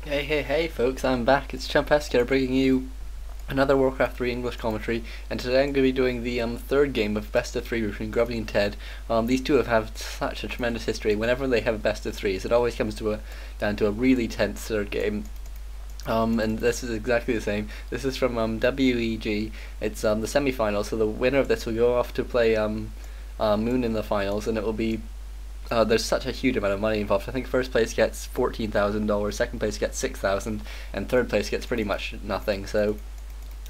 Hey folks, I'm back. It's Champesk here bringing you another Warcraft 3 English commentary, and today I'm going to be doing the third game of best of 3 between Grubby and TeD. These two have had such a tremendous history. Whenever they have best of 3s, it always comes down to a really tense third game. And this is exactly the same. This is from WEG. It's the semi-finals, so the winner of this will go off to play Moon in the finals, and it will be there's such a huge amount of money involved. I think first place gets $14,000, second place gets 6,000, and third place gets pretty much nothing. So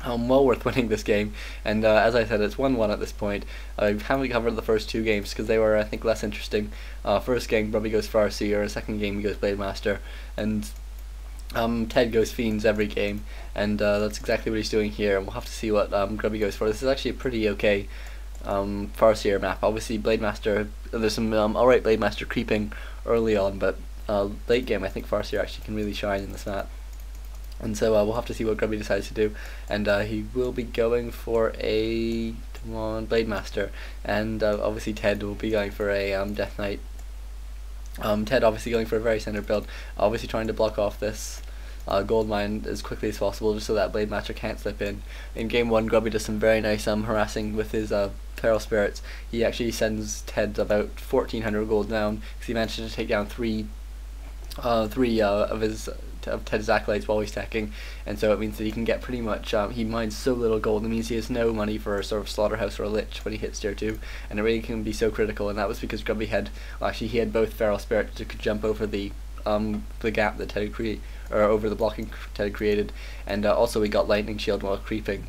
well worth winning this game. And as I said, it's 1-1 at this point. I haven't covered the first two games because they were, I think, less interesting. First game, Grubby goes Farseer. Second game, he goes Blade Master, and TeD goes Fiends every game, and that's exactly what he's doing here. And we'll have to see what Grubby goes for. This is actually a pretty okay Farseer map. Obviously Blade Master, there's some alright Blade Master creeping early on, but late game I think Farseer actually can really shine in this map. And so we'll have to see what Grubby decides to do, and he will be going for a Blade Master, and obviously TeD will be going for a Death Knight. TeD obviously going for a very centered build, obviously trying to block off this gold mine as quickly as possible, just so that Blade Master can't slip in. In game 1, Grubby does some very nice harassing with his Feral Spirits. He actually sends TeD about 1,400 gold down, because he managed to take down three of TeD's acolytes while he's teching, and so it means that he can get pretty much, he mines so little gold, it means he has no money for a sort of slaughterhouse or a lich when he hits tier 2, and it really can be so critical. And that was because Grubby had, well, actually he had both Feral Spirits that could jump over the gap that TeD created, or over the blocking TeD created, and also he got Lightning Shield while creeping.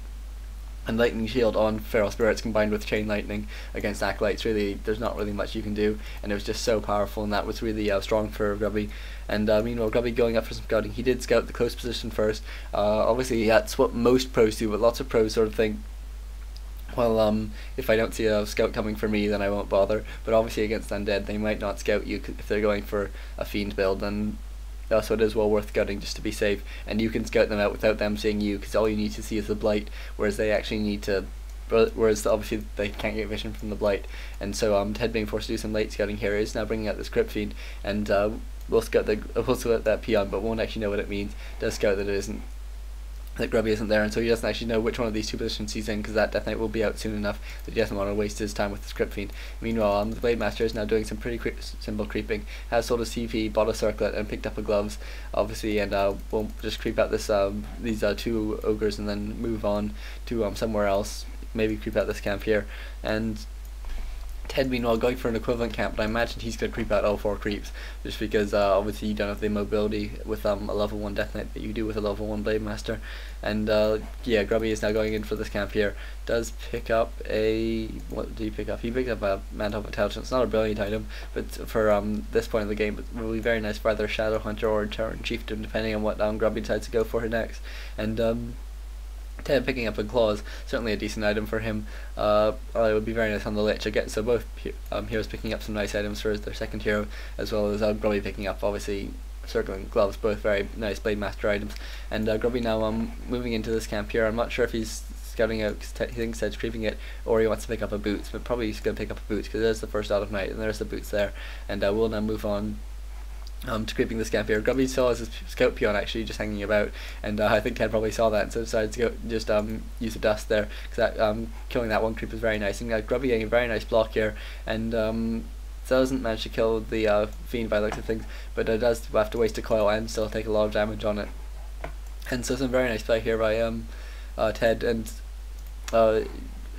And Lightning Shield on Feral Spirits combined with Chain Lightning against Acolytes, really, there's not really much you can do, and it was just so powerful, and that was really strong for Grubby. And meanwhile, Grubby going up for some scouting. He did scout the close position first. Obviously, that's what most pros do, but lots of pros sort of think, well, if I don't see a scout coming for me, then I won't bother. But obviously against Undead, they might not scout you if they're going for a Fiend build, and so it is well worth scouting just to be safe. And you can scout them out without them seeing you, because all you need to see is the Blight, whereas they actually need to, whereas obviously they can't get vision from the Blight. And so TeD being forced to do some late scouting here is now bringing out this Crypt Fiend, and we'll scout that peon, but won't actually know what it means. Does scout that Grubby isn't there, and so he doesn't actually know which one of these two positions he's in, because that Death Knight will be out soon enough that he doesn't want to waste his time with the Crypt Fiend. Meanwhile, the Blade Master is now doing some pretty simple creeping, has sold a CP, bought a circlet, and picked up a gloves, obviously, and we'll just creep out these two ogres and then move on to somewhere else, maybe creep out this camp here. And TeD meanwhile going for an equivalent camp, but I imagine he's going to creep out all 4 creeps, just because obviously you don't have the mobility with a level 1 Death Knight that you do with a level 1 Blade Master. And yeah, Grubby is now going in for this camp here. Does pick up a, what did he pick up? He picked up a Mantle of Intelligence, not a brilliant item, but for this point in the game, it will be very nice for either Shadow Hunter or Terran Chieftain, depending on what Grubby decides to go for next. And TeD picking up a Claws, certainly a decent item for him. It would be very nice on the Lich again. So both heroes picking up some nice items for their second hero, as well as Grubby picking up, obviously, Circling Gloves, both very nice Blade Master items. And Grubby now moving into this camp here. I'm not sure if he's scouting out because he thinks TeD's creeping it, or he wants to pick up a Boots, but probably he's going to pick up a Boots because there's the first Out of Night and there's the Boots there. And we'll now move on to creeping this camp here. Grubby saw his scout peon actually just hanging about, and I think TeD probably saw that, and so decided to go just use the dust there, because that killing that one creep is very nice. And Grubby getting a very nice block here, and doesn't manage to kill the Fiend by the looks of things, but it does have to waste a coil and still take a lot of damage on it. And so some very nice play here by TeD, and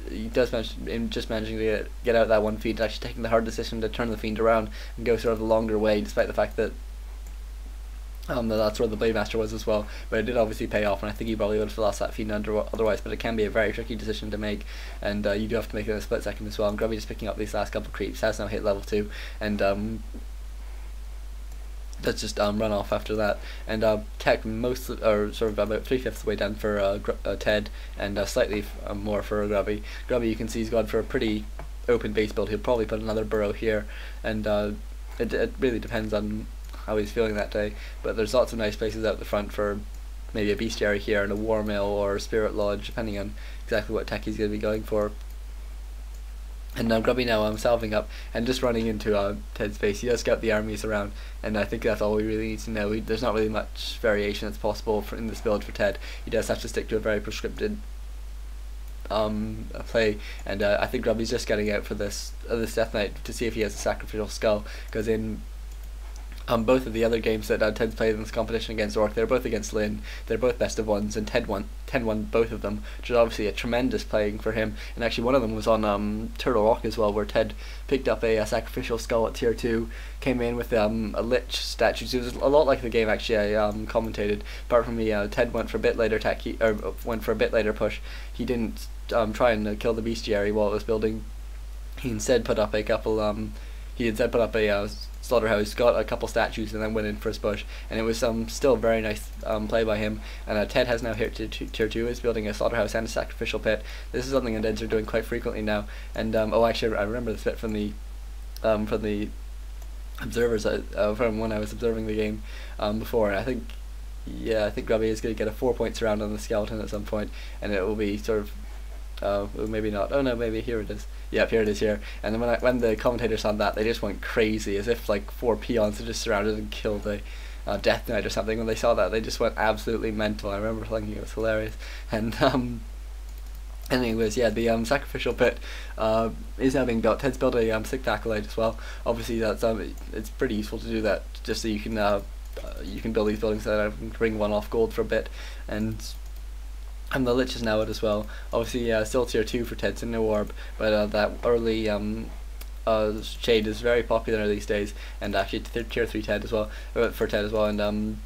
he does managing to get out that one Fiend, actually taking the hard decision to turn the Fiend around and go sort of the longer way, despite the fact that that's where the Blade Master was as well. But it did obviously pay off, and I think he probably would have lost that Fiend otherwise, but it can be a very tricky decision to make, and you do have to make it in a split second as well. And Grubby just picking up these last couple of creeps, has now hit level 2, and let's just run off after that. And tech or sort of about 3/5 of the way down for TeD, and slightly more for Grubby. Grubby, you can see he's gone for a pretty open base build. He'll probably put another burrow here, and it really depends on how he's feeling that day, but there's lots of nice places out the front for maybe a bestiary here and a war mill or a spirit lodge, depending on exactly what tech he's going to be going for. And Grubby now salving up and just running into Ted's face. He does scout the armies around, and I think that's all we really need to know. There's not really much variation that's possible in this build for Ted. He does have to stick to a very prescripted play, and I think Grubby's just getting out for this Death Knight to see if he has a sacrificial skull, because in both of the other games that Ted's played in this competition against Orc, they're both against Lynn. They're both best of ones, and Ted won both of them, which is obviously a tremendous playing for him. And actually, one of them was on Turtle Rock as well, where Ted picked up a sacrificial skull at tier 2, came in with a lich statue. So it was a lot like the game actually I commentated. Apart from me, Ted went for a bit later attack, went for a bit later push. He didn't try and kill the bestiary while it was building. He instead put up a couple. Slaughterhouse, got a couple statues, and then went in for his push, and it was still very nice play by him. And Ted has now hit tier 2, is building a slaughterhouse and a sacrificial pit. This is something undeads are doing quite frequently now. And oh, actually, I remember this bit from the observers from when I was observing the game before. I think Grubby is going to get a 4 point surround on the skeleton at some point, and it will be sort of. Maybe not. Oh no, maybe here it is. Yep, here it is here. And then when the commentators saw that, they just went crazy, as if like 4 peons had just surrounded and killed a Death Knight or something. When they saw that, they just went absolutely mental. I remember thinking it was hilarious. And anyways, yeah, the sacrificial pit is now being built. Ted's built a sixth acolyte as well. Obviously, that's it's pretty useful to do that, just so you can build these buildings that can bring one off gold for a bit. And the Lich is now out as well. Obviously, still tier 2 for Ted, so no orb, but that early shade is very popular these days, and actually tier 3 Ted as well, for Ted as well. And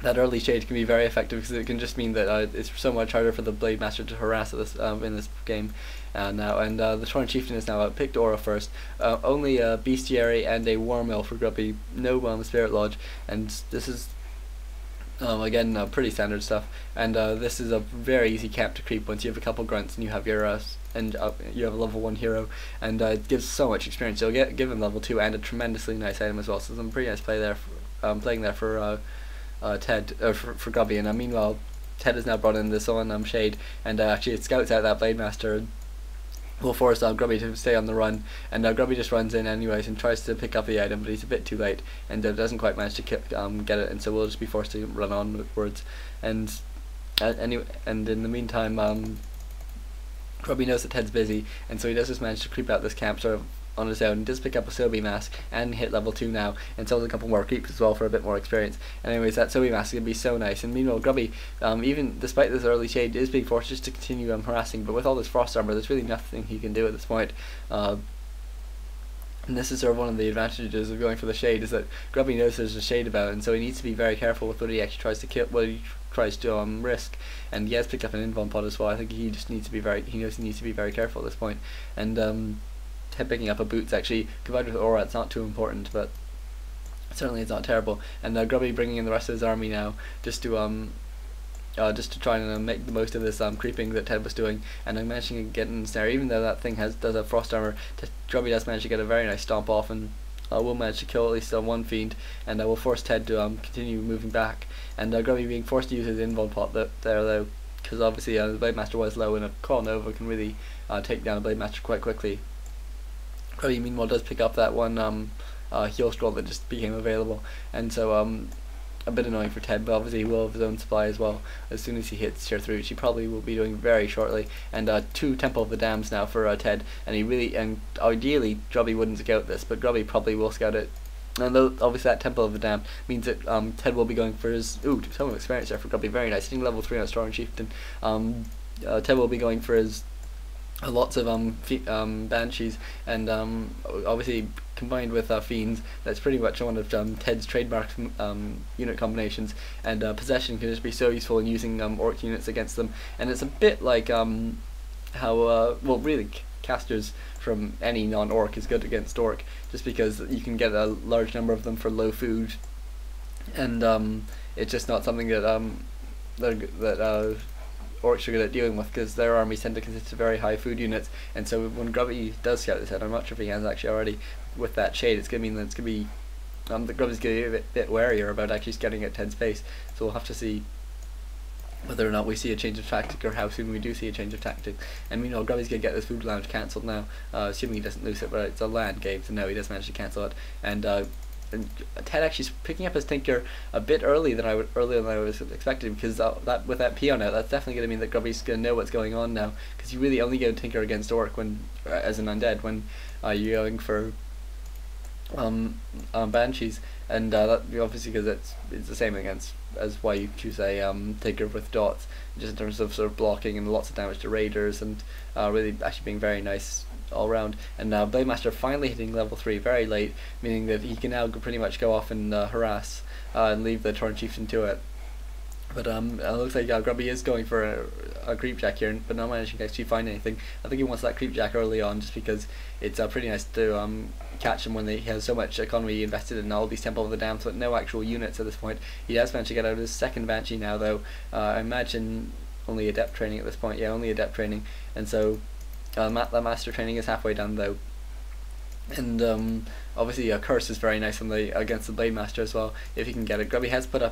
that early shade can be very effective, because it can just mean that it's so much harder for the Blade Master to harass this in this game now. And the Torrent Chieftain is now out. Picked Aura first. Only a Bestiary and a War Mill for Grubby. No Spirit Lodge, and this is. Again, pretty standard stuff, and this is a very easy camp to creep once you have a couple grunts and you have your you have a level 1 hero, and it gives so much experience. You'll give him level 2 and a tremendously nice item as well. So some pretty nice play there, playing there for Ted for Grubby. And meanwhile, Ted has now brought in this on shade, and actually it scouts out that Blade Master. Will force Grubby to stay on the run, and Grubby just runs in anyways and tries to pick up the item, but he's a bit too late and doesn't quite manage to get it, and so we'll just be forced to run onwards. And in the meantime, Grubby knows that Ted's busy, and so he does just manage to creep out this camp sort of on his own. He does pick up a Sobi mask and hit level 2 now, and sells a couple more creeps as well for a bit more experience. And anyways, that Sobi mask is going to be so nice. And meanwhile, Grubby, even despite this early shade, is being forced just to continue harassing, but with all this frost armor, there's really nothing he can do at this point. And this is sort of one of the advantages of going for the shade, is that Grubby knows there's a shade about, and so he needs to be very careful with what he actually tries to kill, what he tries to risk. And he has picked up an invuln pod as well. I think he just needs to be he knows he needs to be very careful at this point. And picking up a boots, actually combined with aura, it's not too important, but certainly it's not terrible. And Grubby bringing in the rest of his army now, just to try and make the most of this creeping that Ted was doing. And I'm managing to get in the snare, even though that thing does have frost armor. Grubby does manage to get a very nice stomp off, and will manage to kill at least one fiend, and will force Ted to continue moving back. And Grubby being forced to use his invuln pot there though, because obviously the Blade Master was low, and a Call Nova can really take down a Blade Master quite quickly. Grubby meanwhile does pick up that one heal scroll that just became available, and so a bit annoying for Ted, but obviously he will have his own supply as well as soon as he hits tier 3, which he probably will be doing very shortly. And 2 Temple of the Dams now for Ted, and ideally Grubby wouldn't scout this, but Grubby probably will scout it. And obviously that Temple of the Dam means that Ted will be going for his some experience there for Grubby, very nice, hitting level 3 on Torrent Chieftain. Ted will be going for his lots of banshees, and obviously combined with fiends, that's pretty much one of Ted's trademark unit combinations. And possession can just be so useful in using orc units against them, and it's a bit like how well, really casters from any non-orc is good against orc, just because you can get a large number of them for low food, and it's just not something that orcs are good at dealing with, because their armies tend to consist of very high food units. And so when Grubby does scout this out, I'm not sure if he has actually already, with that shade, it's going to mean that it's going to be the Grubby's going to be a bit warier about actually scouting at Ted's face. So we'll have to see whether or not we see a change of tactic or how soon we do see a change of tactic. And we know Grubby's going to get this food lounge cancelled now, assuming he doesn't lose it, but it's a land game, so no, he does manage to cancel it. And TeD actually is picking up his Tinker a bit earlier than I was expecting, because that with that peon out, that's definitely going to mean that Grubby's going to know what's going on now, because you really only go Tinker against Orc when, as an undead, when you're going for Banshees, and that obviously because it's the same as why you choose a Tinker with dots, just in terms of sort of blocking and lots of damage to raiders, and really actually being very nice all round. And now Blademaster finally hitting level 3 very late, meaning that he can now pretty much go off and harass and leave the Torrent Chieftain to it. But it looks like Grubby is going for a creep jack here, but not managing to actually find anything. I think he wants that creep jack early on, just because it's pretty nice to catch him when he has so much economy invested in all these Temple of the Damned, but no actual units at this point. He has managed to get out his second Banshee now, though. I imagine only Adept training at this point. Yeah, only Adept training, and so that Master training is halfway done, though. And obviously a curse is very nice on against the Blademaster as well, if he can get it. Grubby has put up